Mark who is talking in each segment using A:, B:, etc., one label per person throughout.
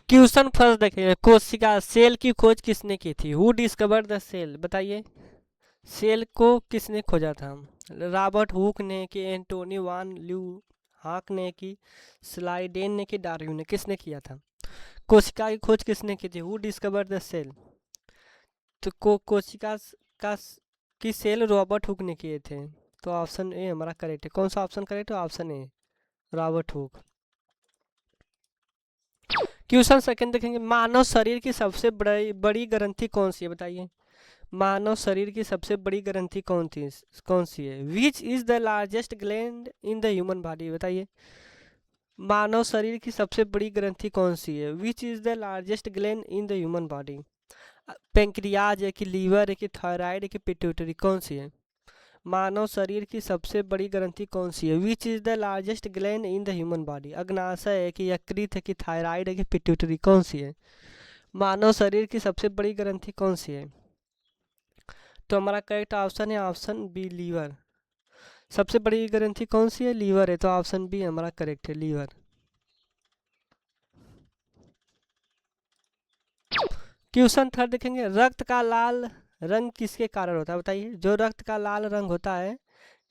A: Question first देखिए, कोशिका cell की खोज किसने की थी? Who discovered the cell? बताइए, सेल को किसने खोजा था? रॉबर्ट हुक ने कि एंटोनी वान ल्यू हाक ने कि स्लाइडेन ने कि डार्विन ने? किसने किया था? कोशिका की खोज किसने की थी? Who discovered the cell? तो कोशिका का की सेल रॉबर्ट हुक ने किए थे, तो ऑप्शन ए हमारा करेक्ट है। कौन सा ऑप्शन करेक्ट है? ऑप्शन ए, रॉबर्ट हुक। क्वेश्चन सेकंड देखेंगे, मानव शरीर की सबसे बड़ी बड़ी ग्रंथि कौन सी है? बताइए, मानव शरीर की सबसे बड़ी ग्रंथि कौन सी है? Which is the largest gland in the human body? बताइए, मानव शरीर की सबसे बड़ी ग्रंथि कौन सी है? Which is the largest gland in the human body? Pancreas है कि लीवर है कि थायराइड है कि पिट्यूटरी? कौन सी है? मानव शरीर की सबसे बड़ी ग्रंथि कौन सी है? Which is the largest gland in the human body? अग्नाशय है कि यकृत है कि थायराइड है कि पिट्यूटरी? कौन सी है? मानव शरीर की सबसे बड़ी ग्रंथि कौन सी है? तो हमारा करेक्ट ऑप्शन है ऑप्शन बी, लीवर। सबसे बड़ी ग्रंथि कौन सी है? लीवर है, तो ऑप्शन बी हमारा करेक्ट है, लीवर। क्वेश्चन थर्ड देखेंगे, रक्त का लाल रंग किसके कारण होता है? बताइए, जो रक्त का लाल रंग होता है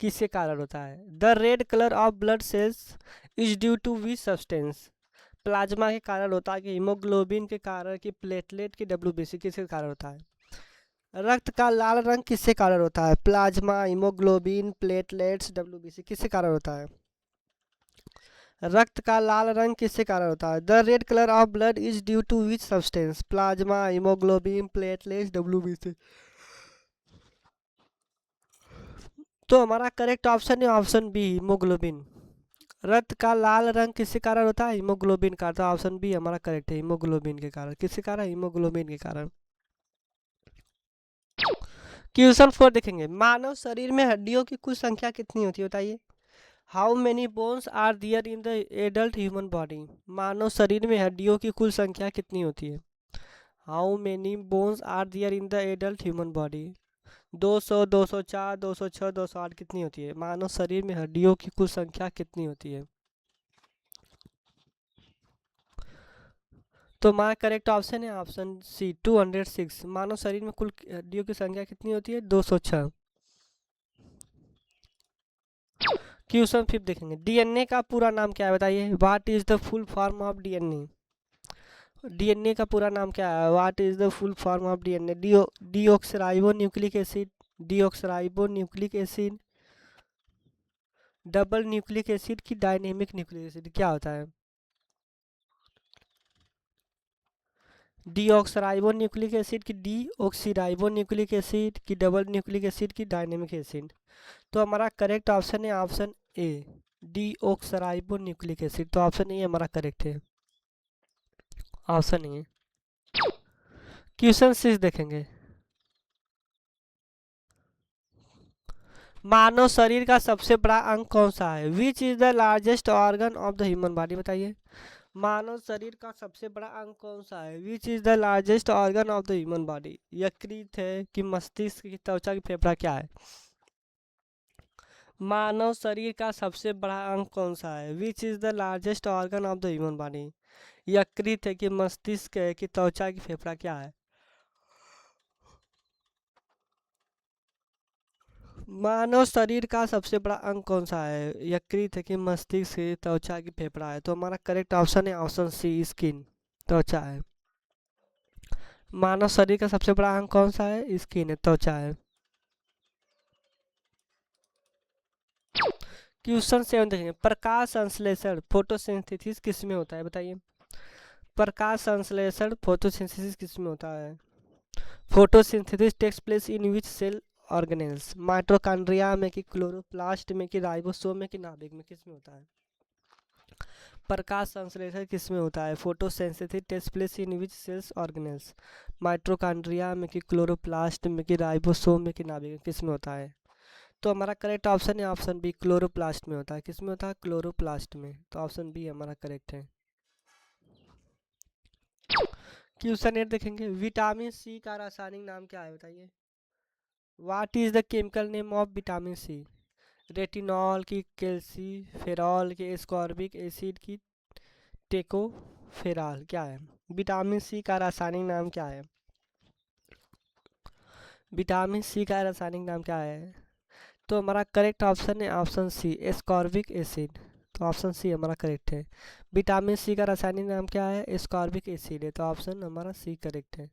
A: किसके कारण होता है? The red colour of blood cells is due to which substance? Plasma के कारण होता है कि हीमोग्लोबिन के कारण कि प्लेटलेट की डब्ल्यूबीसी? किसके कारण होता है? रक्त का लाल रंग किसके कारण होता है? Plasma, haemoglobin, platelets, WBC? किसके कारण होता है? रक्त का लाल रंग किसके कारण होता है? The red colour of blood is due to which substance? Plasma, haemoglobin, platelets, WBC? तो हमारा करेक्ट ऑप्शन है ऑप्शन बी, हीमोग्लोबिन। रक्त का लाल रंग किसके कारण होता है? हीमोग्लोबिन का, तो ऑप्शन बी हमारा करेक्ट है, हीमोग्लोबिन के कारण। किसके कारण? हीमोग्लोबिन के कारण। क्वेश्चन 4 देखेंगे, मानव शरीर में हड्डियों की कुल संख्या कितनी होती है? बताइए, how many bones are there in the adult human body? मानव शरीर में हड्डियों की कुल संख्या कितनी होती है? How many bones are there in the adult human body? 200, 204, 206, 208? कितनी होती है? मानव शरीर में हड्डियों की कुल संख्या कितनी होती है? तो हमारा करेक्ट ऑप्शन है ऑप्शन सी, 206। मानव शरीर में कुल हड्डियों की संख्या कितनी होती है? 206। क्वेश्चन 5 देखेंगे, डीएनए का पूरा नाम क्या है? बताइए, what is the full form of DNA? DNA का पूरा नाम क्या है? What is the full form of DNA? Deoxyribonucleic acid, deoxyribonucleic acid, double nucleic acid की डायनेमिक न्यूक्लिक एसिड? क्या होता है? डीऑक्सराइबो न्यूक्लिक एसिड की डीऑक्सीराइबो न्यूक्लिक एसिड की डबल न्यूक्लिक एसिड की डायनेमिक एसिड? तो हमारा करेक्ट ऑप्शन है option A, deoxyribonucleic acid. तो ऑप्शन ए हमारा करेक्ट है, ऑप्शन ए। क्वेश्चन 6 देखेंगे, मानव शरीर का सबसे बड़ा अंग कौन सा है? Which is the largest organ of the human body? बताइए, मानव शरीर का सबसे बड़ा अंग कौन सा है? Which is the largest organ of the human body? यकृत है कि मस्तिष्क की त्वचा की फेफड़ा? क्या है? मानव शरीर का सबसे बड़ा अंग कौन सा है? Which is the largest organ of the human body? यकृत है कि मस्तिष्क है कि त्वचा की फेफड़ा? क्या है? मानव शरीर का सबसे बड़ा अंग कौन सा है? यकृत है कि मस्तिष्क है, त्वचा की फेफड़ा है? तो हमारा करेक्ट ऑप्शन है ऑप्शन सी, स्किन, त्वचा है। मानव शरीर का सबसे बड़ा अंग कौन सा है? स्किन है, त्वचा है। क्वेश्चन 7 देखेंगे, प्रकाश संश्लेषण फोटोसिंथेसिस किस में होता है? बताइए, प्रकाश संश्लेषण फोटोसिंथेसिस किस में होता है? Photosynthesis takes place in which cell organelles? Mitochondria में कि क्लोरोप्लास्ट में कि राइबोसोम में कि नाभिक में? किस में होता है? प्रकाश संश्लेषण किस में होता है? Photosynthesis takes place in which cells organelles? Mitochondria में कि क्लोरोप्लास्ट में कि राइबोसोम में कि नाभिक में? किस में होता है? तो हमारा करेक्ट ऑप्शन है ऑप्शन बी, क्लोरोप्लास्ट में होता है। किस में होता है? क्लोरोप्लास्ट में। तो ऑप्शन बी हमारा करेक्ट है। क्वेश्चन 8 देखेंगे, विटामिन सी का रासायनिक नाम क्या है? बताइए, what is the chemical name of vitamin C? Retinol की कैल्सीफेरॉल की एस्कॉर्बिक एसिड की टेकोफेरॉल? क्या है? विटामिन सी का रासायनिक नाम क्या है? विटामिन सी का रासायनिक नाम क्या है? तो हमारा करेक्ट ऑप्शन है ऑप्शन सी, एस्कॉर्बिक एसिड। तो ऑप्शन सी हमारा करेक्ट है। विटामिन सी का रासायनिक नाम क्या है? एस्कॉर्बिक एसिड है। तो ऑप्शन हमारा सी करेक्ट है।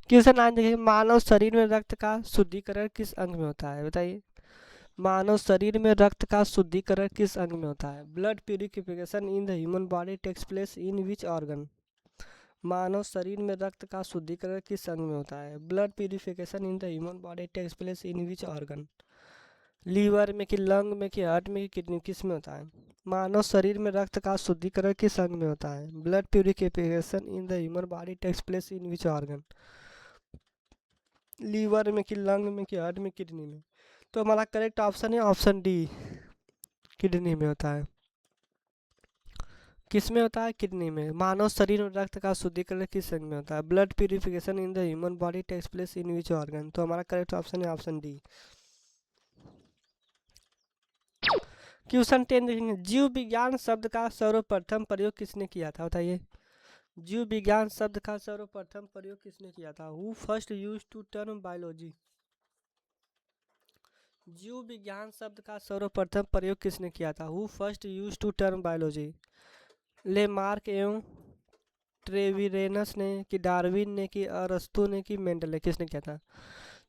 A: क्वेश्चन 9 देखिए, मानव शरीर में रक्त का शुद्धिकरण किस अंग में होता है? बताइए, मानव शरीर में रक्त का शुद्धिकरण किस अंग में होता है? Blood purification in the human body takes place in which organ? मानव शरीर में रक्त का शुद्धिकरण किस अंग में होता है? Blood purification in the human body takes place in which organ? Liver में कि लंग में कि हार्ट में कि किडनी, किस में होता है? मानव शरीर में रक्त का शुद्धिकरण किस अंग में होता है? Blood purification in the human body takes place in which organ? Liver में कि लंग में कि हार्ट में किडनी में? तो हमारा करेक्ट ऑप्शन है ऑप्शन डी, किडनी में होता है। किस में होता है? किडनी में। मानव शरीर में रक्त का शुद्धिकरण किस अंग में होता है? Blood purification in the human body takes place in which organ? तो हमारा करेक्ट ऑप्शन है ऑप्शन डी। क्वेश्चन 10 देखेंगे, जीव विज्ञान शब्द का सर्वप्रथम प्रयोग किसने किया था? बताइए, जीव विज्ञान शब्द का सर्वप्रथम प्रयोग किसने किया था? Who first use to term biology? जीव विज्ञान शब्द का सर्वप्रथम प्रयोग किसने किया था? Who first use to term biology? Lamarck एवं ट्रेविरेनस ने, कि डार्विन ने, कि अरस्तु ने, कि मेंडल ने? किसने किया था?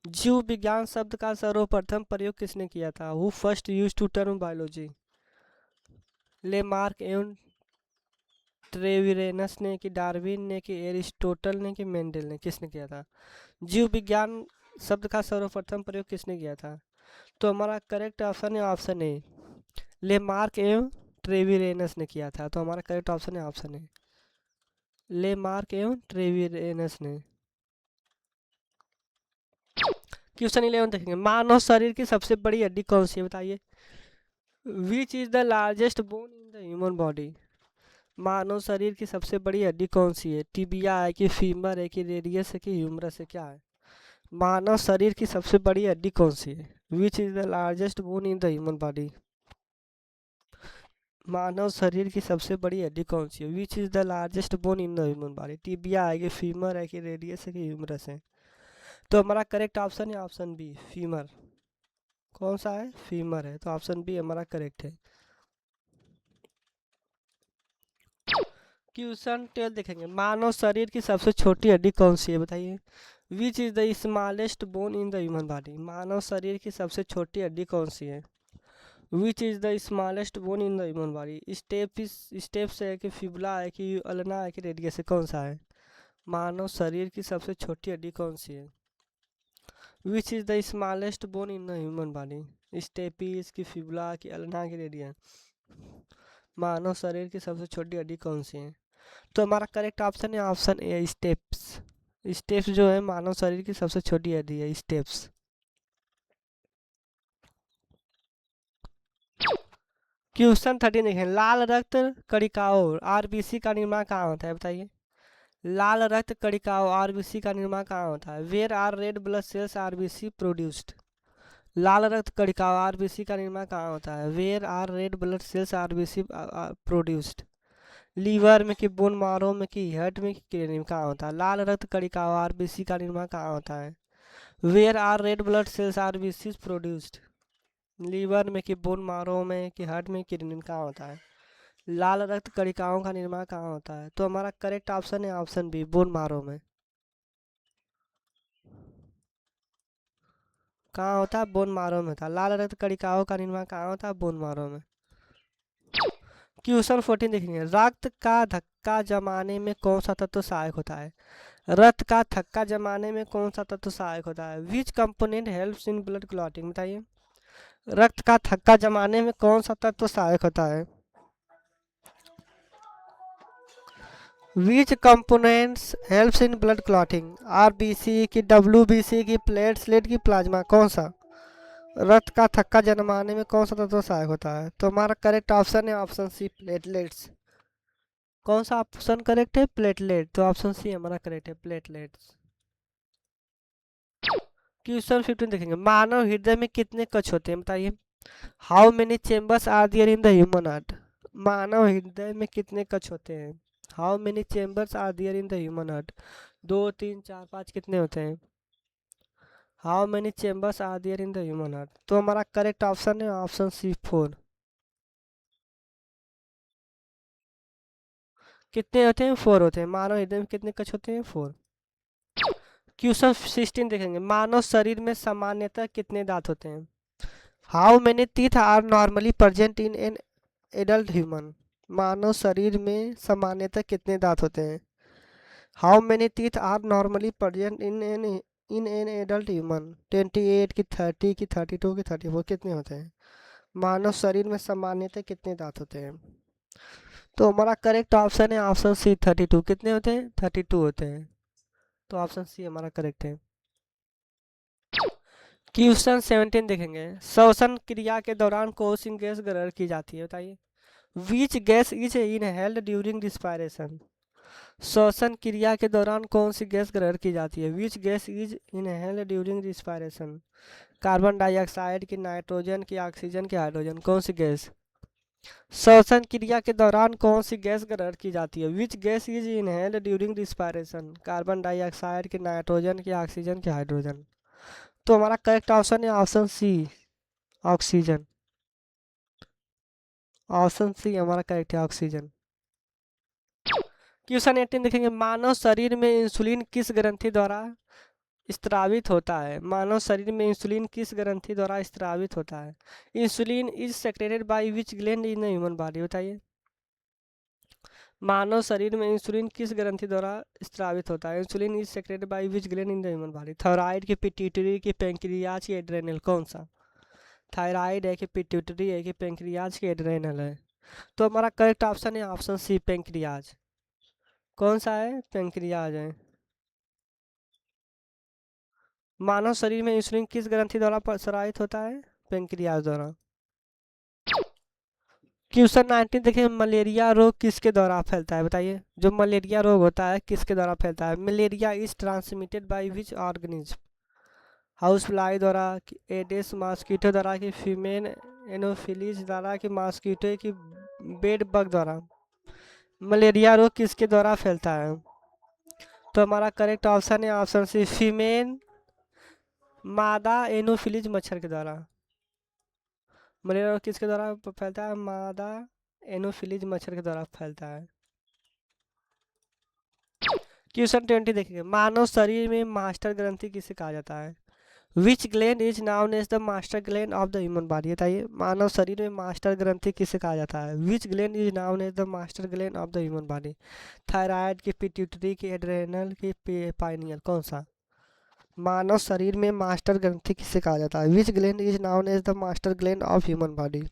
A: जीव विज्ञान शब्द का सर्वप्रथम प्रयोग किसने किया था? Who first use to term biology? Lamarck एवं ट्रेविरेनस ने, कि डार्विन ने, कि एरिस्टोटल ने, कि मेंडल ने? किसने किया था? जीव विज्ञान शब्द का सर्वप्रथम प्रयोग किसने किया था? तो हमारा करेक्ट ऑप्शन है ऑप्शन ए, लेमार्क एवं ट्रेविरेनस ने किया था। तो हमारा करेक्ट ऑप्शन है ऑप्शन ए, लेमार्क एवं ट्रेविरेनस ने। क्वेश्चन 11 देखेंगे, मानव शरीर की सबसे बड़ी हड्डी कौन सी है? बताइए, which is the largest bone in the human body? मानव शरीर की सबसे बड़ी हड्डी कौन सी है? टिबिया है, कि फीमर है, कि रेडियस है, कि ह्यूमरस है? क्या है? मानव शरीर की सबसे बड़ी हड्डी कौन सी है? Which is the largest bone in the human body? मानव शरीर की सबसे बड़ी हड्डी कौन सी है? Which is the largest bone in the human body? Tibia है, कि फीमर है, कि रेडियस है, कि ह्यूमरस है? तो हमारा करेक्ट ऑप्शन है ऑप्शन बी, फीमर। कौन सा है? फीमर है। तो ऑप्शन बी हमारा करेक्ट है। क्वेश्चन 12 देखेंगे, मानव शरीर की सबसे छोटी हड्डी कौन सी है? बताइए, which is the smallest bone in the human body? मानव शरीर की सबसे छोटी हड्डी कौन सी है? Which is the smallest bone in the human body? Stapes है, कि फिबुला है, कि अल्ना है, कि रेडियस है? कौन सा है? मानव शरीर की सबसे छोटी हड्डी कौन सी है? Which is the smallest bone in the human body? Stapes, की फिबुला, की अल्ना, की रेडियस? मानव शरीर की सबसे छोटी हड्डी कौन सी है? तो हमारा करेक्ट ऑप्शन है ऑप्शन ए, स्टेप्स। स्टेप्स जो है मानव शरीर की सबसे छोटी हड्डी है, स्टेप्स। क्वेश्चन 13 देखें, लाल रक्त कणिकाओं आरबीसी का निर्माण कहाँ होता है? बताइए, लाल रक्त कणिकाओं आरबीसी का निर्माण कहाँ होता है? Where are red blood cells RBC produced? लाल रक्त कणिकाओं आरबीसी का निर्माण कहाँ होता है? Where are red blood cells RBC produced? Liver में, कि बोन मारो में, कि हार्ट में, कि किडनी में? कहाँ होता है? लाल रक्त कणिकाओं आरबीसी का निर्माण कहाँ होता है? Where are red blood cells RBC produced? Liver में, कि बोन मारो में, कि हार्ट में, किडनी में? कहाँ होता है? लाल रक्त कणिकाओं का निर्माण कहाँ होता है? तो हमारा करेक्ट ऑप्शन है ऑप्शन बी, बोन मारो में। कहाँ होता है? बोन मारो में होता है। लाल रक्त कणिकाओं का निर्माण कहाँ होता है? बोन मारो में। क्वेश्चन 14 देखेंगे, रक्त का धक्का जमाने में कौन सा तत्व सहायक होता है? रक्त का थक्का जमाने में कौन सा तत्व सहायक होता है? विच component helps in blood clotting? बताइए, रक्त का थक्का जमाने में कौन सा तत्व सहायक होता है? Which components helps in blood clotting? RBC, की डब्ल्यूबीसी, की प्लेटलेट, की प्लाज्मा? कौन सा? रक्त का थक्का जमाने में कौन सा तत्व सहायक होता है? तो हमारा करेक्ट ऑप्शन है ऑप्शन सी, प्लेटलेट्स। कौन सा ऑप्शन करेक्ट है? प्लेटलेट। तो ऑप्शन सी हमारा करेक्ट है, प्लेटलेट्स। क्वेश्चन 15 देखेंगे, मानव हृदय में कितने कक्ष होते हैं? बताइए, how many chambers are there in the human heart? मानव हृदय में कितने कक्ष होते हैं? How many chambers are there in the human heart? 2 3 4 5 कितने होते हैं? How many chambers are there in the human heart? तो हमारा करेक्ट ऑप्शन है ऑप्शन सी 4। कितने होते हैं? 4 होते हैं। मानव हृदय में कितने कक्ष होते हैं? 4। क्वेश्चन 16 देखेंगे, मानव शरीर में सामान्यतः कितने दांत होते हैं? How many teeth are normally present in an adult human? मानव शरीर में सामान्यतः कितने दांत होते हैं? How many teeth are normally present in an adult human? 28 की 30 की 32 की 34 कितने होते हैं? मानव शरीर में सामान्यतः कितने दांत होते हैं? तो हमारा करेक्ट ऑप्शन है ऑप्शन सी 32। कितने होते हैं? 32 होते हैं। तो ऑप्शन सी हमारा करेक्ट है। क्वेश्चन 17 देखेंगे, श्वसन क्रिया के दौरान कौन सी गैस ग्रहण की जाती है? बताइए। विच gas is inhaled during respiration? श्वसन क्रिया के दौरान कौन सी गैस ग्रहण की जाती है? Which gas is inhaled during respiration? Carbon dioxide की, नाइट्रोजन की, ऑक्सीजन की, हाइड्रोजन? कौन सी गैस? श्वसन क्रिया के दौरान कौन सी गैस ग्रहण की जाती है? Which gas is inhaled during respiration? Carbon dioxide की, नाइट्रोजन की, ऑक्सीजन की, हाइड्रोजन? तो हमारा करेक्ट ऑप्शन है option C oxygen. Option C हमारा करेक्ट है ऑक्सीजन। क्वेश्चन 18 देखेंगे, मानव शरीर में इंसुलिन किस ग्रंथि द्वारा स्त्रावित होता है? मानव शरीर में इंसुलिन किस ग्रंथि द्वारा स्त्रावित होता है? Insulin is secreted by which gland in the human body? बताइए। मानव शरीर में इंसुलिन किस ग्रंथि द्वारा स्त्रावित होता है? Insulin is secreted by which gland in the human body? Thyroid की, पिट्यूटरी की, पैंक्रियाज की, एड्रेनल? कौन सा? थायराइड है कि पिट्यूटरी है कि पैंक्रियाज की एड्रेनल है? तो हमारा करेक्ट ऑप्शन है ऑप्शन सी पैंक्रियाज। कौन सा है? पैंक्रियाज है। मानव शरीर में इंसुलिन किस ग्रंथि द्वारा प्रसारित होता है? पैंक्रियाज द्वारा। क्वेश्चन 19 देखिए, मलेरिया रोग किसके द्वारा फैलता है? बताइए। जो मलेरिया रोग होता है किसके द्वारा फैलता है? Malaria is transmitted by which organism? House fly द्वारा, एडिस मॉस्किटो द्वारा, कि फीमेल एनोफिलीज द्वारा, कि मॉस्किटो की बेड बग द्वारा? मलेरिया रोग किसके द्वारा फैलता है? तो हमारा करेक्ट ऑप्शन है ऑप्शन सी फीमेल मादा एनोफिलीज मच्छर के द्वारा। मलेरिया रोग किसके द्वारा फैलता है? मादा एनोफिलीज मच्छर के द्वारा फैलता है। क्वेश्चन 20 देखिए, मानव शरीर में मास्टर ग्रंथि किसे कहा जाता है? Which gland is known as the master gland of the human body? बताइए। मानव शरीर में मास्टर ग्रंथि किसे कहा जाता है? Which gland is known as the master gland of the human body? Thyroid की, पिट्यूटरी की, एड्रेनल की, पाइनियल? कौन सा? मानव शरीर में मास्टर ग्रंथि किसे कहा जाता है? Which gland is known as the master gland of human body?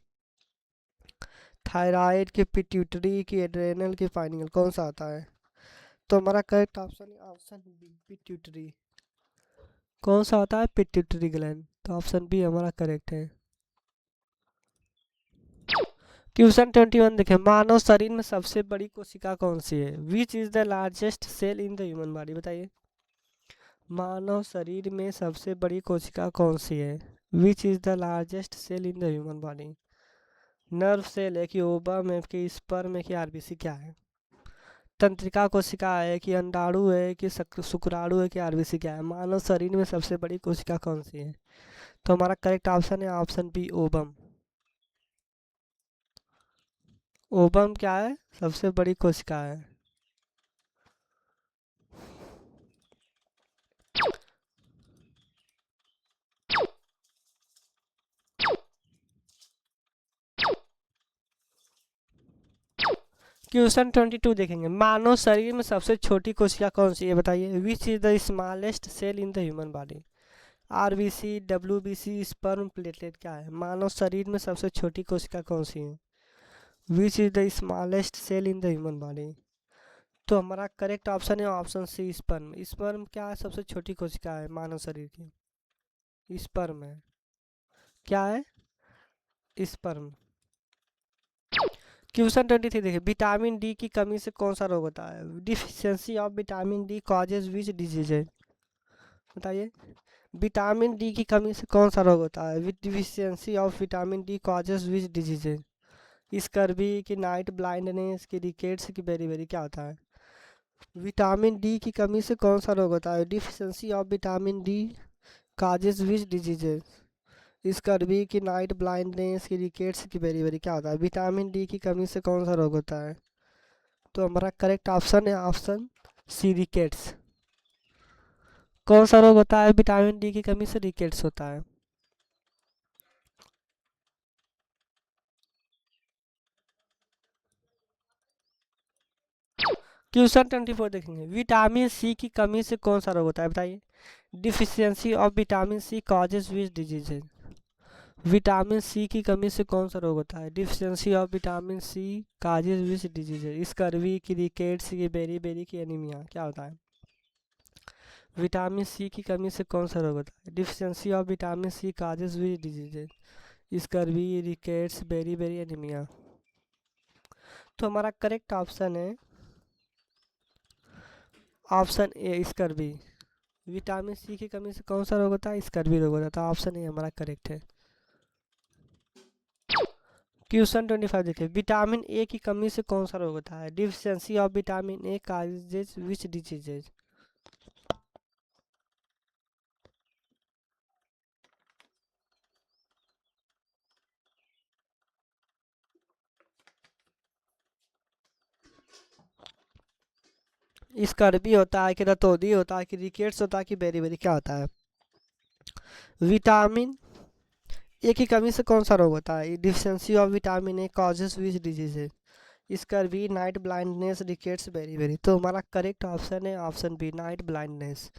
A: Thyroid की, पिट्यूटरी की, एड्रेनल की, पाइनियल? कौन सा आता है? तो हमारा करेक्ट ऑप्शन है ऑप्शन बी पिट्यूटरी। कौन सा होता है? Pituitary gland. तो ऑप्शन बी हमारा करेक्ट है। क्वेश्चन 21 देखें, मानव शरीर में सबसे बड़ी कोशिका कौन सी है? Which is the largest cell in the human body? बताइए। मानव शरीर में सबसे बड़ी कोशिका कौन सी है? Which is the largest cell in the human body? Nerve cell है कि ओवम है कि स्पर्म है कि आरबीसी? क्या है? तंत्रिका कोशिका है कि अंडाणु है कि शुक्राणु है कि आरबीसी? क्या है? मानव शरीर में सबसे बड़ी कोशिका कौन सी है? तो हमारा करेक्ट ऑप्शन है ऑप्शन बी ओवम। ओवम क्या है? सबसे बड़ी कोशिका है। क्वेश्चन 22 देखेंगे, मानव शरीर में सबसे छोटी कोशिका कौन सी है? बताइए। Which is the smallest cell in the human body? RBC, WBC, sperm, platelet? क्या है? मानव शरीर में सबसे छोटी कोशिका कौन सी है? Which is the smallest cell in the human body? तो हमारा करेक्ट ऑप्शन है ऑप्शन सी स्पर्म। स्पर्म क्या है? सबसे छोटी कोशिका है मानव शरीर की। स्पर्म है। क्या है? स्पर्म। क्वेश्चन 23 देखिए, विटामिन डी की कमी से कौन सा रोग होता है? Deficiency of vitamin D causes which disease है? बताइए। विटामिन डी की कमी से कौन सा रोग होता है? With deficiency of vitamin D causes which disease है? स्कर्वी की नाइट ब्लाइंडनेस की रिकेट्स की बेरी क्या होता है? विटामिन डी की कमी से कौन सा रोग होता है? Deficiency of vitamin D causes which diseases? Scurvy की नाइट ब्लाइंडनेस की रिकेट्स की बेरी क्या होता है? विटामिन डी की कमी से कौन सा रोग होता है? तो हमारा करेक्ट ऑप्शन है ऑप्शन सी, रिकेट्स। कौन सा रोग होता है विटामिन डी की कमी से? रिकेट्स होता है। क्वेश्चन 24 देखेंगे, विटामिन सी की कमी से कौन सा रोग होता है बताइए? Deficiency of vitamin C causes which diseases? Vitamin C की कमी से कौन सा रोग होता है? Deficiency of vitamin C causes which diseases? Scurvy की, रिकेट्स की, बेरी की, एनीमिया क्या होता है? विटामिन सी की कमी से कौन सा रोग होता है? Deficiency of vitamin C causes which diseases? Scurvy, rickets, beri anaemia? तो हमारा करेक्ट ऑप्शन है option A, scurvy. Vitamin C की कमी से कौन सा रोग होता है? स्कर्वी रोग होता है। तो ऑप्शन ए हमारा करेक्ट है। क्वेश्चन 25 देखिए, विटामिन ए की कमी से कौन सा रोग होता है? Deficiency of vitamin A causes which diseases? Scurvy होता है कि रतौंधी होता है कि रिकेट्स होता है कि बेरी क्या होता है? विटामिन ए की कमी से कौन सा रोग होता है? Deficiency of vitamin A causes which diseases? Scurvy, night blindness, rickets, beri? तो हमारा करेक्ट ऑप्शन है ऑप्शन बी, नाइट ब्लाइंडनेस।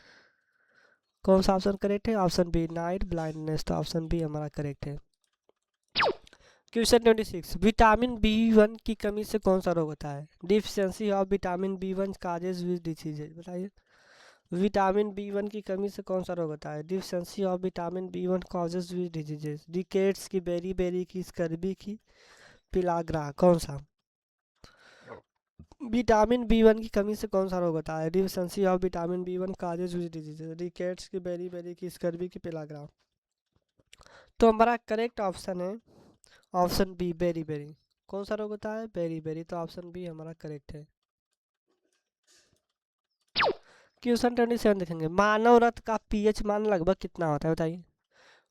A: कौन सा ऑप्शन करेक्ट है? Option B, night blindness. तो ऑप्शन बी हमारा करेक्ट है। क्वेश्चन 26, विटामिन बी वन की कमी से कौन सा रोग होता है? Deficiency of vitamin B one causes which diseases? बताइए, विटामिन बी वन की कमी से कौन सा रोग होता है? Deficiency of vitamin B one causes which diseases? Rickets की, बेरी की, स्कर्वी की, पिलाग्रा? कौन सा? विटामिन बी वन की कमी से कौन सा रोग होता है? Deficiency of vitamin B one causes which diseases? Rickets की, बेरी की, स्कर्वी की, पिलाग्रा? तो हमारा करेक्ट ऑप्शन है ऑप्शन बी, बेरी। कौन सा रोग होता है? बेरी। तो ऑप्शन बी हमारा करेक्ट है। क्वेश्चन 27 देखेंगे, मानव रक्त का पीएच मान लगभग कितना होता है बताइए?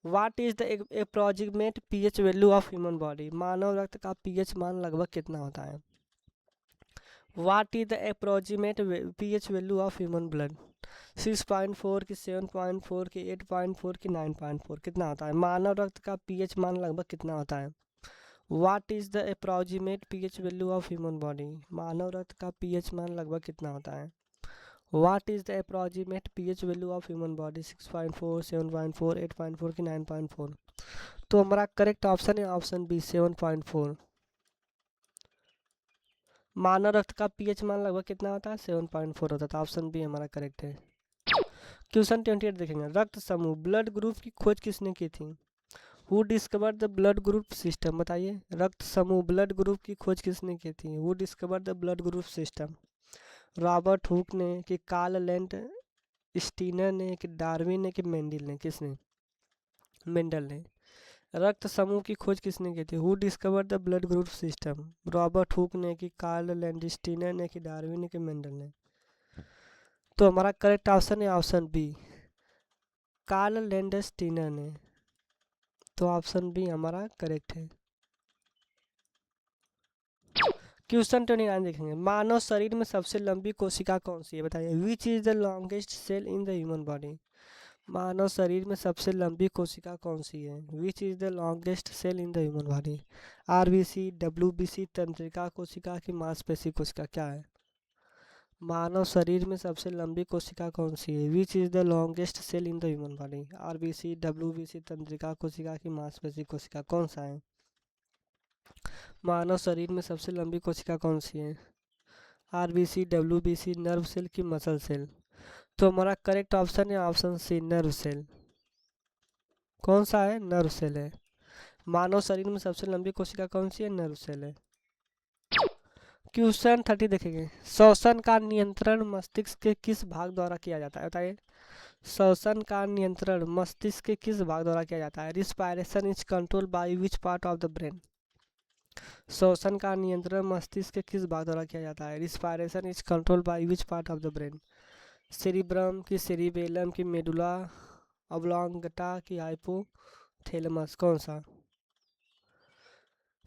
A: What is the approximate pH value of human body? मानव रक्त का पीएच मान लगभग कितना होता है? What is the approximate pH value of human blood? 6.4 की, 7.4 की, 8.4 की, 9.4? कितना होता है? मानव रक्त का पीएच मान लगभग कितना होता है? What is the approximate pH value of human body? मानव रक्त का पीएच मान लगभग कितना होता है? What is the approximate pH value of human body? 6.4, 7.4, 8.4 की, 9.4? तो हमारा करेक्ट ऑप्शन है ऑप्शन बी, 7.4। मानव रक्त का पीएच मान लगभग कितना होता है? 7.4 होता था। ऑप्शन बी हमारा करेक्ट है। क्वेश्चन 28 देखेंगे, रक्त समूह ब्लड ग्रुप की खोज किसने की थी? Who discover the blood group system? बताइए, रक्त समूह ब्लड ग्रुप की खोज किसने की थी? Who discover the blood group system? Robert Hooke ने कि कार्ल लैंड स्टीनर ने कि डार्विन ने कि मेंडल ने? किसने? मेंडल ने। रक्त समूह की खोज किसने की थी? Who discover the blood group system? Robert Hooke ने कि कार्ल लैंडस्टीनर ने कि डार्विन ने कि मेंडल ने? तो हमारा करेक्ट ऑप्शन है ऑप्शन बी, कार्ल लैंडस्टीनर ने। तो ऑप्शन बी हमारा करेक्ट है। क्वेश्चन 29 देखेंगे, मानव शरीर में सबसे लंबी कोशिका कौन सी है बताइए? Which is the longest cell in the human body? मानव शरीर में सबसे लंबी कोशिका कौन सी है? Which is the longest cell in the human body? RBC, WBC, तंत्रिका कोशिका की मांसपेशी कोशिका? क्या है? मानव शरीर में सबसे लंबी कोशिका कौन सी है? Which is the longest cell in the human body? RBC, WBC, तंत्रिका कोशिका की मांसपेशी कोशिका? कौन सा है? मानव शरीर में सबसे लंबी कोशिका कौन सी है? आरबीसी, डब्ल्यूबीसी, नर्व सेल की मसल सेल? तो हमारा करेक्ट ऑप्शन है ऑप्शन सी, नर्व सेल। कौन सा है? नर्व सेल है। मानव शरीर में सबसे लंबी कोशिका कौन सी है? नर्व सेल है। क्वेश्चन 30 देखेंगे, श्वसन का नियंत्रण मस्तिष्क के किस भाग द्वारा किया जाता है बताइए? श्वसन का नियंत्रण मस्तिष्क के किस भाग द्वारा किया जाता है? Respiration is control by which part of the brain? श्वसन का नियंत्रण मस्तिष्क के किस भाग द्वारा किया जाता है? Respiration is control by which part of the brain? Cerebrum की सेरिबेलम की मेडुला ऑब्लोंगेटा की हाइपोथैलेमस? कौन सा?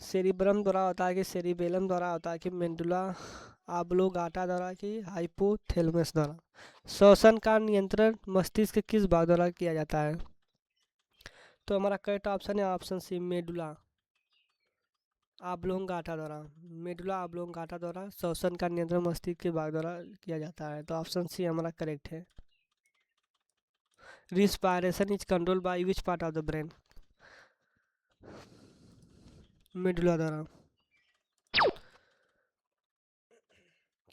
A: सेरिब्रम द्वारा होता है कि सेरिबेलम द्वारा होता है कि मेडुला ऑब्लोंगेटा द्वारा कि हाइपोथैलेमस द्वारा? श्वसन का नियंत्रण मस्तिष्क के किस भाग द्वारा किया जाता है? तो हमारा करेक्ट ऑप्शन है ऑप्शन सी, मेडुला ऑब्लोंगेटा द्वारा। मेडुला ऑब्लोंगेटा द्वारा श्वसन का नियंत्रण मस्तिष्क के भाग द्वारा किया जाता है, तो ऑप्शन सी हमारा करेक्ट है। Respiration is control by which part of the brain? Medulla द्वारा।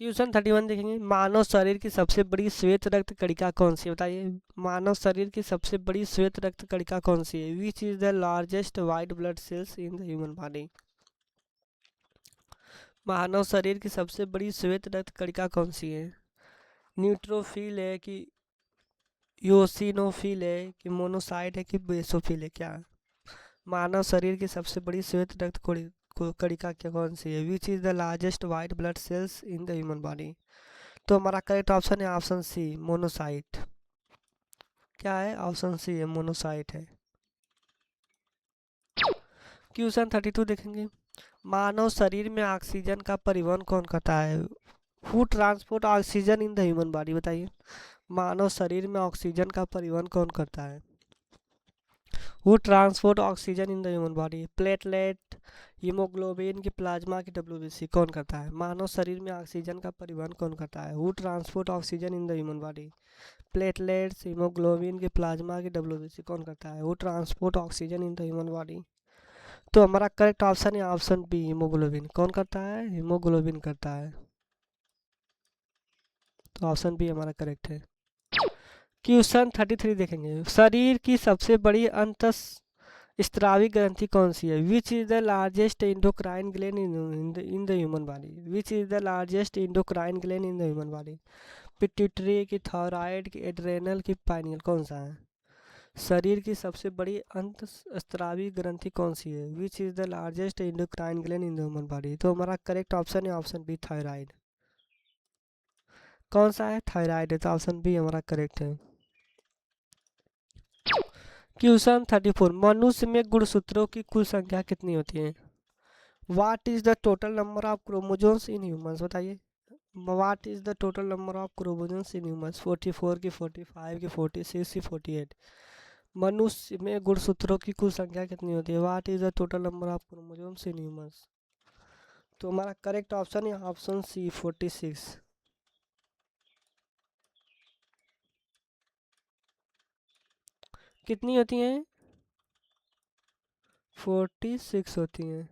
A: क्वेश्चन 31 देखेंगे, मानव शरीर की सबसे बड़ी श्वेत रक्त कणिका कौन सी है? बताइए, मानव शरीर की सबसे बड़ी श्वेत रक्त कणिका कौन सी है? Which is the largest white blood cells in the human body? मानव शरीर की सबसे बड़ी श्वेत रक्त कणिका कौन सी है? न्यूट्रोफिल है कि योसिनोफिल है कि मोनोसाइट है कि बेसोफिल है? क्या मानव शरीर की सबसे बड़ी श्वेत रक्त कणिका क्या कौन सी है? Which is the largest white blood cells in the human body? तो हमारा करेक्ट ऑप्शन है ऑप्शन सी, मोनोसाइट। क्या है? ऑप्शन सी है, मोनोसाइट है। क्वेश्चन 32 देखेंगे, मानव शरीर में ऑक्सीजन का परिवहन कौन करता है? Who transport oxygen in the human body? बताइए, मानव शरीर में ऑक्सीजन का परिवहन कौन करता है? Who transport oxygen in the human body? Platelet, haemoglobin की प्लाज्मा की डब्ल्यूबीसी? कौन करता है? मानव शरीर में ऑक्सीजन का परिवहन कौन करता है? Who transport oxygen in the human body? Platelets, haemoglobin की प्लाज्मा की डब्ल्यूबीसी? कौन करता है? Who transport oxygen in the human body? तो हमारा करेक्ट ऑप्शन है ऑप्शन बी, हीमोग्लोबिन। कौन करता है? हीमोग्लोबिन करता है, तो ऑप्शन बी हमारा करेक्ट है। क्वेश्चन 33 देखेंगे, शरीर की सबसे बड़ी अंतःस्रावी ग्रंथि कौन सी है? Which is the largest endocrine gland in the human body? Which is the largest endocrine gland in the human body? Pituitary की, थायराइड की, एड्रेनल की, पाइनियल? कौन सा है? शरीर की सबसे बड़ी अंतःस्रावी ग्रंथि कौन सी है? Which is the largest endocrine gland in the human body? तो हमारा करेक्ट ऑप्शन है ऑप्शन बी, थायराइड। कौन सा है? थायराइड है, तो ऑप्शन बी हमारा करेक्ट है। क्वेश्चन 34, मनुष्य में गुणसूत्रों की कुल संख्या कितनी होती है? What is the total number of chromosomes in humans? बताइए, what is the total number of chromosomes in humans? 44 की, 45 की, 46 की, 48? मनुष्य में गुणसूत्रों की कुल संख्या कितनी होती है? What is the total number of chromosomes in humans? तो हमारा करेक्ट ऑप्शन है ऑप्शन सी, 46। कितनी होती हैं? 46 होती हैं।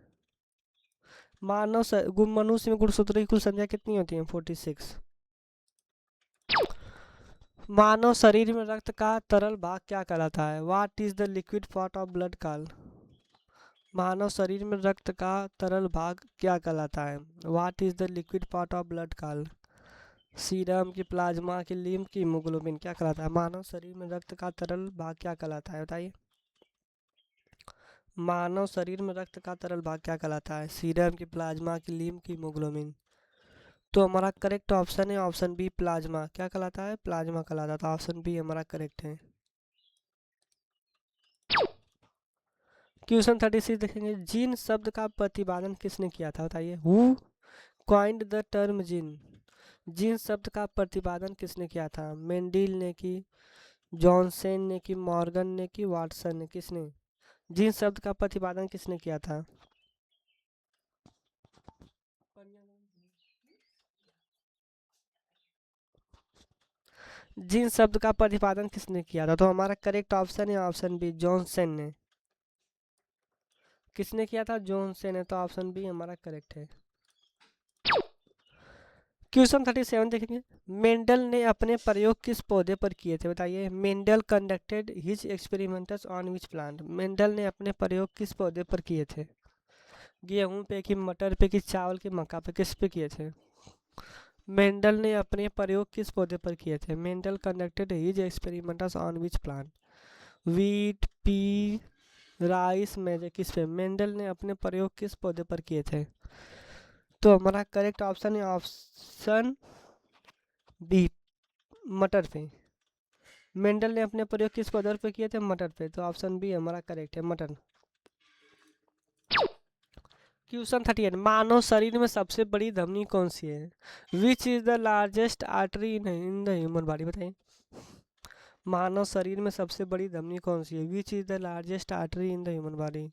A: मनुष्य में गुणसूत्रों की कुल संख्या कितनी होती है? 46। मानव शरीर में रक्त का तरल भाग क्या कहलाता है? What is the liquid part of blood called? मानव शरीर में रक्त का तरल भाग क्या कहलाता है? What is the liquid part of blood called? Serum की, प्लाज्मा की, लीम्फ की, हीमोग्लोबिन? क्या कहलाता है? मानव शरीर में रक्त का तरल भाग क्या कहलाता है? बताइए, मानव शरीर में रक्त का तरल भाग क्या कहलाता है? सीरम की, प्लाज्मा की, लीम्फ की, हीमोग्लोबिन? तो हमारा करेक्ट ऑप्शन है ऑप्शन बी, प्लाज्मा। क्या कहलाता है? प्लाज्मा कहलाता था, ऑप्शन बी हमारा करेक्ट है। क्वेश्चन 36 देखेंगे, जीन शब्द का प्रतिपादन किसने किया था? बताइए, who coined the term gene? Gene शब्द का प्रतिपादन किसने किया था? मेंडिल ने की, जॉनसन ने की, मॉर्गन ने की, वाटसन ने? किसने जीन शब्द का प्रतिपादन किसने किया था? जीन शब्द का प्रतिपादन किसने किया था? तो हमारा करेक्ट ऑप्शन है ऑप्शन बी, जॉनसन ने। किसने किया था? जॉनसन ने, तो ऑप्शन बी हमारा करेक्ट है। क्वेश्चन 37 देखेंगे, मेंडल ने अपने प्रयोग किस पौधे पर किए थे? बताइए, Mendel conducted his experiments on which plant? Mendel ने अपने प्रयोग किस पौधे पर किए थे? गेहूं पे कि, मटर पे कि, चावल के, मक्का पे? किस पे किए थे? मेंडल ने अपने प्रयोग किस पौधे पर किए थे? Mendel conducted his experiments on which plant? Wheat, P, rice में किस पे, मेंडल ने अपने प्रयोग किस पौधे पर किए थे? तो हमारा करेक्ट ऑप्शन है ऑप्शन बी, मटर पे। मेंडल ने अपने प्रयोग किस पौधे पर किए थे? मटर पे। तो ऑप्शन बी हमारा करेक्ट है, मटर। क्वेश्चन 38, मानव शरीर में सबसे बड़ी धमनी कौन सी है? Which is the largest artery in the human body, बताइए। मानव शरीर में सबसे बड़ी धमनी कौन सी है? Which is the largest artery in the human body?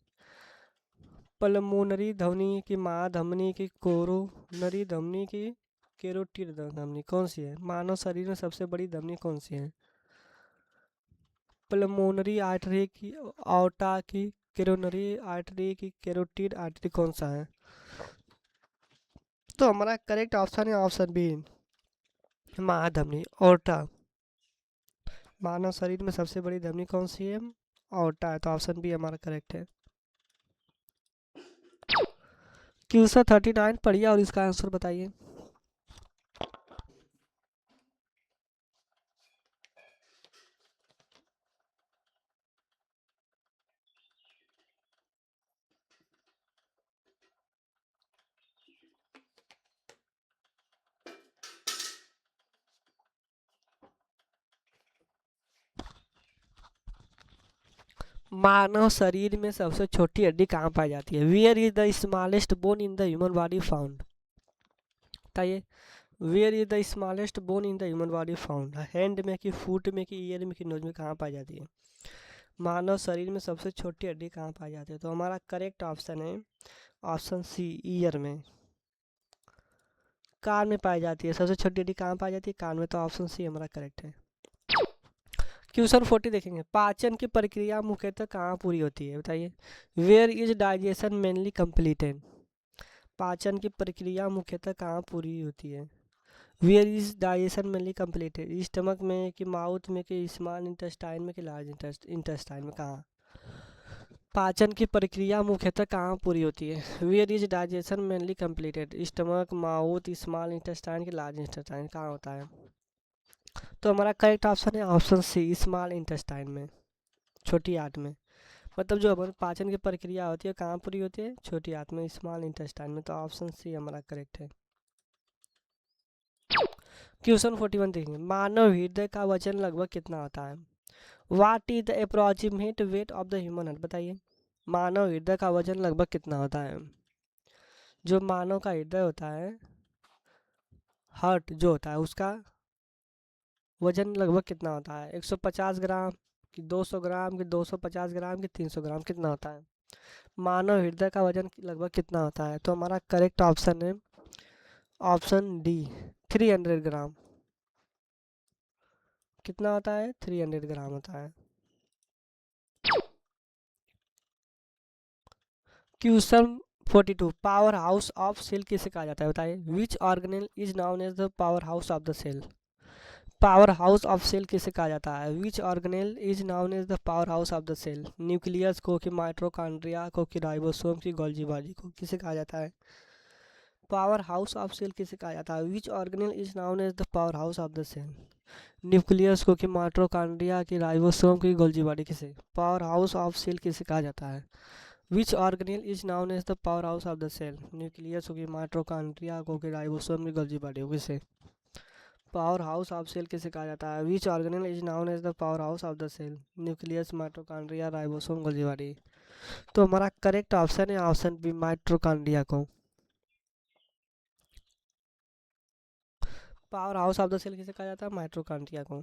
A: Pulmonary धमनी की महाधमनी की कोरोनरी धमनी की कैरोटिड धमनी, कौन सी है? मानव शरीर में सबसे बड़ी धमनी कौन सी है? पल्मोनरी आर्टरी की, ऑर्टा की, कैरोनरी आर्टरी की, कैरोटिड आर्टरी, कौन सा है? तो हमारा करेक्ट ऑप्शन है ऑप्शन बी, महाधमनी, ऑर्टा। मानव शरीर में सबसे बड़ी धमनी कौन सी है? ऑर्टा है। तो ऑप्शन बी हमारा करेक्ट है। क्वेश्चन 39 पढ़िए और इसका आंसर बताइए। मानव शरीर में सबसे छोटी हड्डी कहाँ पाई जाती है? Where is the smallest bone in the human body found? बताइए, where is the smallest bone in the human body found? Hand में कि, फुट में कि, ईयर में कि, नोज में, कहाँ पाई जाती है? मानव शरीर में सबसे छोटी हड्डी कहाँ पाई जाती है? तो हमारा करेक्ट ऑप्शन है ऑप्शन सी, ईयर में, कान में पाई जाती है। सबसे छोटी हड्डी कहाँ पाई जाती है? कान में। तो ऑप्शन सी हमारा करेक्ट है। क्वेश्चन 40 देखेंगे, पाचन की प्रक्रिया मुख्यतः कहाँ पूरी होती है? बताइए। Where is digestion mainly completed? पाचन की प्रक्रिया मुख्यतः कहाँ पूरी होती है? Where is digestion mainly completed? Stomach में कि, माउथ में कि, स्मॉल इंटेस्टाइन में कि, लार्ज इंटेस्टाइन में, कहाँ? पाचन की प्रक्रिया मुख्यतः कहाँ पूरी होती है? Where is digestion mainly completed? Stomach, mouth, small intestine कि, लार्ज इंटेस्टाइन, कहाँ होता है? तो हमारा करेक्ट ऑप्शन है ऑप्शन सी, स्मॉल इंटेस्टाइन में, छोटी आंत में। मतलब जो हमारे पाचन की प्रक्रिया होती है कहाँ पूरी होती है? छोटी आंत में, स्मॉल इंटेस्टाइन में। तो ऑप्शन सी हमारा करेक्ट है। क्वेश्चन 41 देखिए, मानव हृदय का वजन लगभग कितना होता है? What is the approximate weight of the human heart? बताइए, मानव हृदय का वजन लगभग कितना होता है? जो मानव का हृदय होता है, हार्ट जो होता है, उसका वजन लगभग कितना होता है? 150 ग्राम कि 200 ग्राम कि 250 ग्राम कि 300 ग्राम, कितना होता है? मानव हृदय का वजन लगभग कितना होता है? तो हमारा करेक्ट ऑप्शन है ऑप्शन डी, 300 ग्राम। कितना होता है? 300 ग्राम होता है। Question 42, power house of cell किसे कहा जाता है? बताइए। Which organelle is known as the power house of the cell? Power house of cell किसे कहा जाता है? Which organelle is known as the power house of the cell? Nucleus को कि, माइटोकॉन्ड्रिया को कि, राइबोसोम की, गोल्जी बाजी को, किसे कहा जाता है? पावर हाउस ऑफ सेल किसे कहा जाता है? Which organelle is known as the power house of the cell? Nucleus को कि, माइटोकॉन्ड्रिया की, राइबोसोम की, गोल्जी बाडी, किसे? पावर हाउस ऑफ सेल किसे कहा जाता है? Which organelle is known as the power house of the cell? Nucleus को कि, माइटोकॉन्ड्रिया को कि, राइबोसोम की, गोल्जी बाडी, किसे? पावर हाउस ऑफ सेल किसे कहा जाता है? Which organelle is known as the power house of the cell? Nucleus, mitochondria, ribosome, Golgi body. तो हमारा करेक्ट ऑप्शन है ऑप्शन बी, माइटोकॉन्ड्रिया को। Power house of the cell किसे कहा जाता है? माइटोकॉन्ड्रिया को।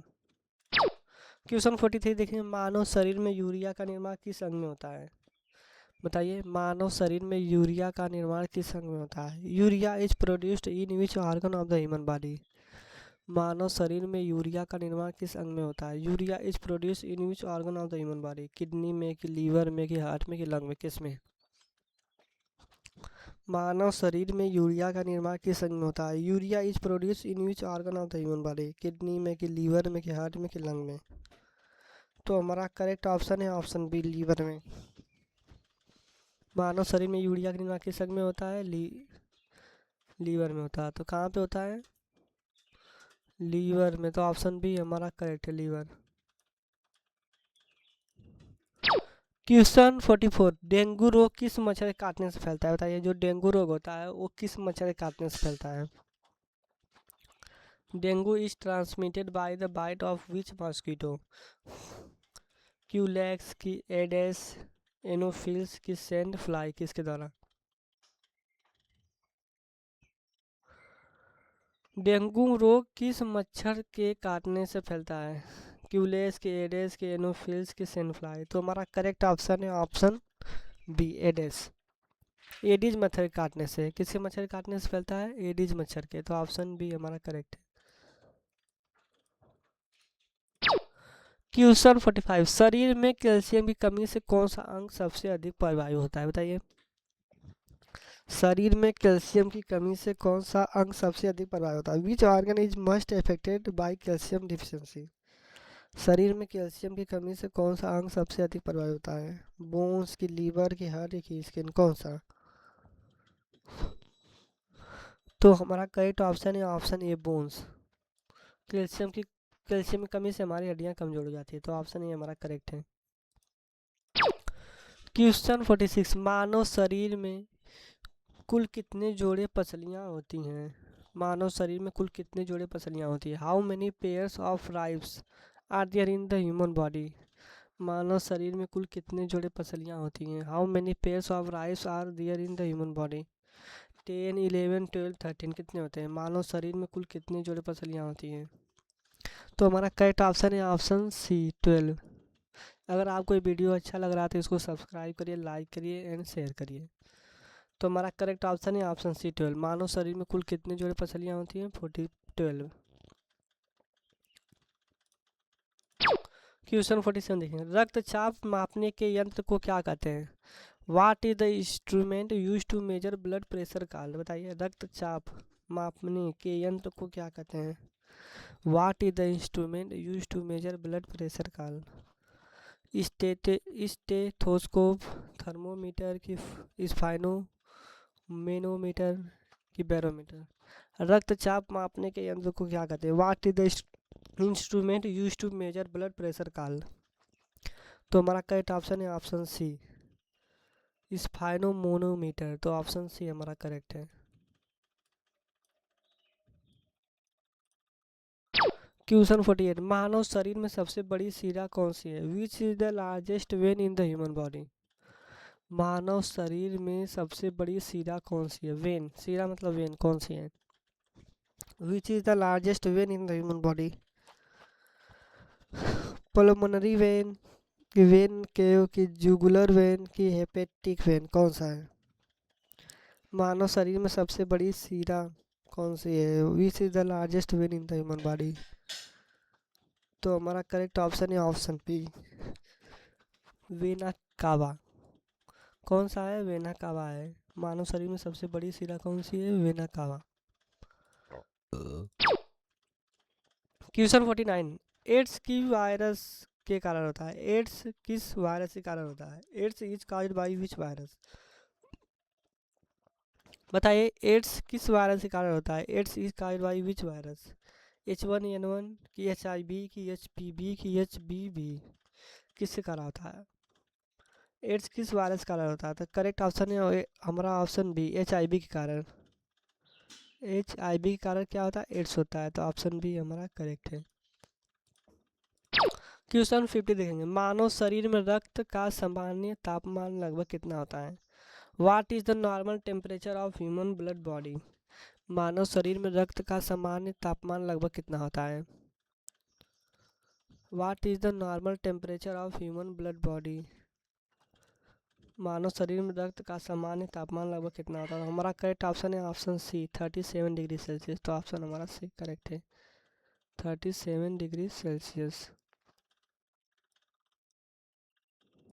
A: क्वेश्चन 43 देखिए, मानव शरीर में यूरिया का निर्माण किस अंग में होता है? बताइए, मानव शरीर में यूरिया का निर्माण किस अंग में होता है? Urea is produced in which organ of the human body? मानव शरीर में यूरिया का निर्माण किस अंग में होता है? Urea is produce in which organ of the human body? Kidney में कि, लीवर में कि, हार्ट में कि, लंग में, किस में? मानव शरीर में यूरिया का निर्माण किस अंग में होता है? Urea is produce in which organ of the human body? Kidney में कि, लीवर में कि, हार्ट में कि, लंग में? तो हमारा करेक्ट ऑप्शन है ऑप्शन बी, लीवर में। मानव शरीर में यूरिया का निर्माण किस अंग में होता है? लीवर में होता है। तो कहाँ पे होता है? लीवर में। तो ऑप्शन बी हमारा करेक्ट है, लीवर। क्वेश्चन 44, डेंगू रोग किस मच्छर के काटने से फैलता है? बताइए, जो डेंगू रोग होता है वो किस मच्छर के काटने से फैलता है? Dengue is transmitted by the bite of which mosquito? Culex, की एडेस, एनोफिल्स, की सैंड फ्लाई, किसके द्वारा? डेंगू रोग किस मच्छर के काटने से फैलता है? क्यूलेक्स, के एडेस, के एनोफिल्स, के सैंड फ्लाई। तो हमारा करेक्ट ऑप्शन है ऑप्शन बी, एडेस। एडीज मच्छर के काटने से, किसके मच्छर के काटने से फैलता है? एडीज मच्छर के। तो ऑप्शन बी हमारा करेक्ट है। क्वेश्चन 45, शरीर में कैल्शियम की कमी से कौन सा अंग सबसे अधिक प्रभावित होता है? बताइए, शरीर में कैल्शियम की कमी से कौन सा अंग सबसे अधिक प्रभावित होता है? Which organ is must affected by calcium deficiency? शरीर में कैल्शियम की कमी से कौन सा अंग सबसे अधिक प्रभावित होता है? बोन्स, की लीवर, की हार्ट, की स्किन, कौन सा? तो हमारा करेक्ट ऑप्शन है ऑप्शन ए, बोन्स। कैल्शियम की कमी से हमारी हड्डियां कमजोर हो जाती है। तो ऑप्शन ए हमारा करेक्ट है। क्वेश्चन 46, मानव शरीर में कुल कितने जोड़े पसलियां होती हैं? मानव शरीर में कुल कितने जोड़े पसलियां होती है? How many pairs of ribs are there in the human body? मानव शरीर में कुल कितने जोड़े पसलियां होती हैं? How many pairs of ribs are there in the human body? 10, 11, 12, 13 कितने होते हैं? मानव शरीर में कुल कितने जोड़े पसलियां होती हैं? तो हमारा करेक्ट ऑप्शन है ऑप्शन सी, 12। अगर आपको ये वीडियो अच्छा लग रहा है तो इसको सब्सक्राइब करिए, लाइक करिए एंड शेयर करिए। तो हमारा करेक्ट ऑप्शन है ऑप्शन सी, 12। मानव शरीर में कुल कितने जोड़े पसलियां होती हैं? 12। क्वेश्चन 47 देखें, रक्तचाप मापने के यंत्र को क्या कहते हैं? What is the instrument use to measure blood pressure called? बताइए, रक्तचाप मापने के यंत्र को क्या कहते हैं? What is the instrument use to measure blood pressure called? Stethoscope, thermometer, की स्पाइनो मैनोमीटर, की बैरोमीटर? रक्तचाप मापने के यंत्र को क्या कहते हैं? What is the instrument use to measure blood pressure called? तो हमारा करेक्ट ऑप्शन है ऑप्शन सी, स्पाइनोमोनोमीटर। तो ऑप्शन सी हमारा करेक्ट है। क्वेश्चन 48, मानव शरीर में सबसे बड़ी शिरा कौन सी है? Which is the largest vein in the human body? मानव शरीर में सबसे बड़ी शिरा कौन सी है? वेन, शिरा मतलब वेन, कौन सी है? Which is the largest vein in the human body? Pulmonary vein, की वेन के, की जुगुलर वेन, की हेपेटिक वेन, कौन सा है? मानव शरीर में सबसे बड़ी शिरा कौन सी है? Which is the largest vein in the human body? तो हमारा करेक्ट ऑप्शन है ऑप्शन बी, वेना कावा। कौन सा है? वेना कावा है। मानव शरीर में सबसे बड़ी शिरा कौन सी है? Vena cava. क्वेश्चन 49, एड्स की वायरस के कारण होता है? एड्स किस वायरस के कारण होता है? AIDS is caused by which virus? बताइए, एड्स किस वायरस के कारण होता है? AIDS is caused by which virus? H1N1, की HIV, की HPV, की HBV, किसके कारण होता है? एड्स किस वायरस के कारण होता है? तो करेक्ट ऑप्शन है हमारा ऑप्शन बी, HIV के कारण। HIV के कारण क्या होता है? एड्स होता है। तो ऑप्शन बी हमारा करेक्ट है। क्वेश्चन 50 देखेंगे, मानव शरीर में रक्त का सामान्य तापमान लगभग कितना होता है? What is the normal temperature of human blood body? मानव शरीर में रक्त का सामान्य तापमान लगभग कितना होता है? What is the normal temperature of human blood body? मानव शरीर में रक्त का सामान्य तापमान लगभग कितना होता है? हमारा करेक्ट ऑप्शन है ऑप्शन सी, 37 डिग्री सेल्सियस। तो ऑप्शन हमारा सी करेक्ट है, 37 डिग्री सेल्सियस।